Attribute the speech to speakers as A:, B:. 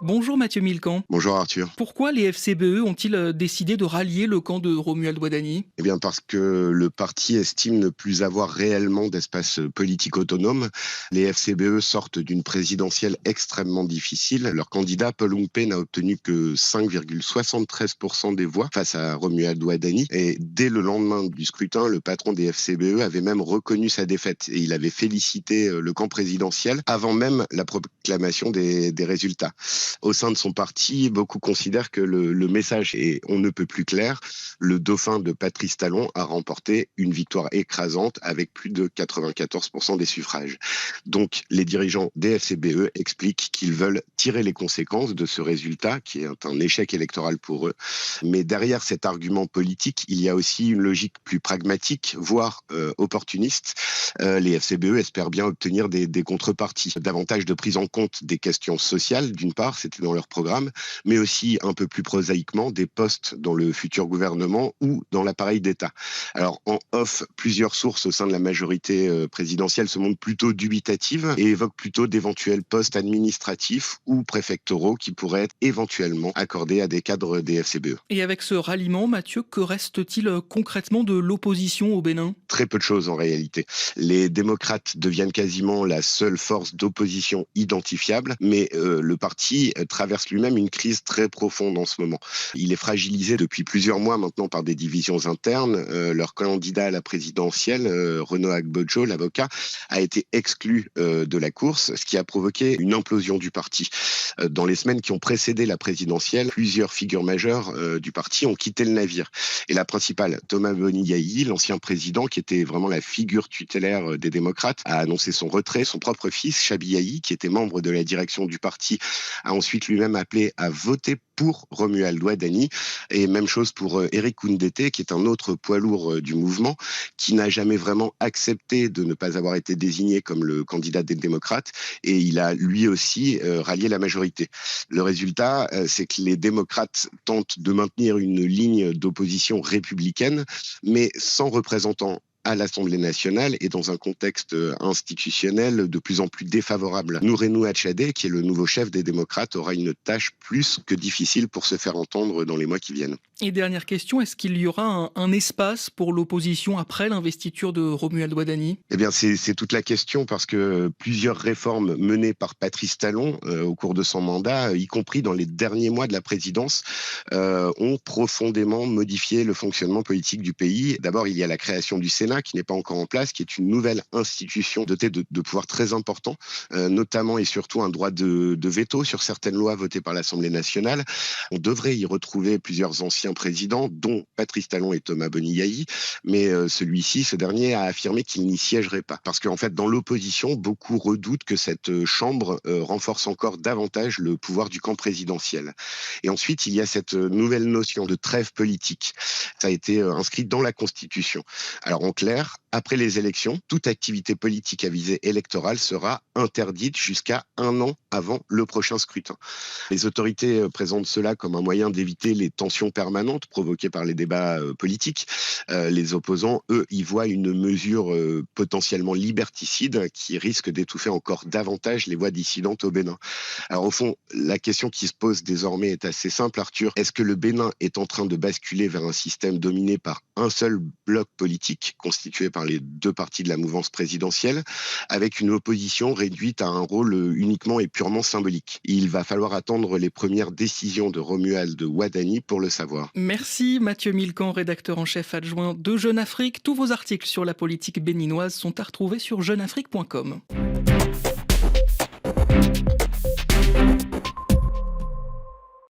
A: Bonjour Mathieu Milcan.
B: Bonjour Arthur.
A: Pourquoi les FCBE ont-ils décidé de rallier le camp de Romuald Ouadani?
B: Eh bien parce que le parti estime ne plus avoir réellement d'espace politique autonome. Les FCBE sortent d'une présidentielle extrêmement difficile. Leur candidat, Paul Oungpé, n'a obtenu que 5,73% des voix face à Romuald Ouadani. Et dès le lendemain du scrutin, le patron des FCBE avait même reconnu sa défaite. Et il avait félicité le camp présidentiel avant même la proclamation des résultats. Au sein de son parti, beaucoup considèrent que le message est on ne peut plus clair. Le dauphin de Patrice Talon a remporté une victoire écrasante avec plus de 94% des suffrages. Donc, les dirigeants des FCBE expliquent qu'ils veulent tirer les conséquences de ce résultat, qui est un échec électoral pour eux. Mais derrière cet argument politique, il y a aussi une logique plus pragmatique, voire opportuniste. Les FCBE espèrent bien obtenir des contreparties, davantage de prise en compte des questions sociales, d'une part, c'était dans leur programme, mais aussi un peu plus prosaïquement des postes dans le futur gouvernement ou dans l'appareil d'État. Alors en off, plusieurs sources au sein de la majorité présidentielle se montrent plutôt dubitatives et évoquent plutôt d'éventuels postes administratifs ou préfectoraux qui pourraient être éventuellement accordés à des cadres des FCBE.
A: Et avec ce ralliement, Mathieu, que reste-t-il concrètement de l'opposition au Bénin?
B: Très peu de choses en réalité. Les démocrates deviennent quasiment la seule force d'opposition identifiable, mais le parti traverse lui-même une crise très profonde en ce moment. Il est fragilisé depuis plusieurs mois maintenant par des divisions internes. Leur candidat à la présidentielle, Renaud Agbojo, l'avocat, a été exclu de la course, ce qui a provoqué une implosion du parti. Dans les semaines qui ont précédé la présidentielle, plusieurs figures majeures du parti ont quitté le navire. Et la principale, Thomas Boni-Yayi, l'ancien président, qui était vraiment la figure tutélaire des démocrates, a annoncé son retrait. Son propre fils, Chabi Yayi, qui était membre de la direction du parti, a ensuite lui-même appelé à voter pour Romuald Ouadani. Et même chose pour Éric Koundété, qui est un autre poids lourd du mouvement, qui n'a jamais vraiment accepté de ne pas avoir été désigné comme le candidat des démocrates. Et il a lui aussi rallié la majorité. Le résultat, c'est que les démocrates tentent de maintenir une ligne d'opposition républicaine, mais sans représentants à l'Assemblée nationale et dans un contexte institutionnel de plus en plus défavorable. Noureno Achadé, qui est le nouveau chef des démocrates, aura une tâche plus que difficile pour se faire entendre dans les mois qui viennent.
A: Et dernière question, est-ce qu'il y aura un espace pour l'opposition après l'investiture de Romuald Ouadani?
B: Eh bien, c'est toute la question parce que plusieurs réformes menées par Patrice Talon au cours de son mandat, y compris dans les derniers mois de la présidence, ont profondément modifié le fonctionnement politique du pays. D'abord, il y a la création du Sénat qui n'est pas encore en place, qui est une nouvelle institution dotée de pouvoirs très importants, notamment et surtout un droit de veto sur certaines lois votées par l'Assemblée nationale. On devrait y retrouver plusieurs anciens présidents, dont Patrice Talon et Thomas Boni-Yayi, mais ce dernier a affirmé qu'il n'y siégerait pas. Parce qu'en fait, dans l'opposition, beaucoup redoutent que cette chambre renforce encore davantage le pouvoir du camp présidentiel. Et ensuite, il y a cette nouvelle notion de trêve politique. Ça a été inscrit dans la Constitution. Alors en clair, après les élections, toute activité politique à visée électorale sera interdite jusqu'à un an avant le prochain scrutin. Les autorités présentent cela comme un moyen d'éviter les tensions permanentes provoquées par les débats politiques. Les opposants, eux, y voient une mesure potentiellement liberticide qui risque d'étouffer encore davantage les voix dissidentes au Bénin. Alors au fond, la question qui se pose désormais est assez simple, Arthur. Est-ce que le Bénin est en train de basculer vers un système dominé par un seul bloc politique, constitué par les deux partis de la mouvance présidentielle, avec une opposition réduite à un rôle uniquement et purement symbolique? Il va falloir attendre les premières décisions de Romuald Ouadani pour le savoir.
A: Merci Mathieu Milcan, rédacteur en chef adjoint de Jeune Afrique. Tous vos articles sur la politique béninoise sont à retrouver sur jeuneafrique.com.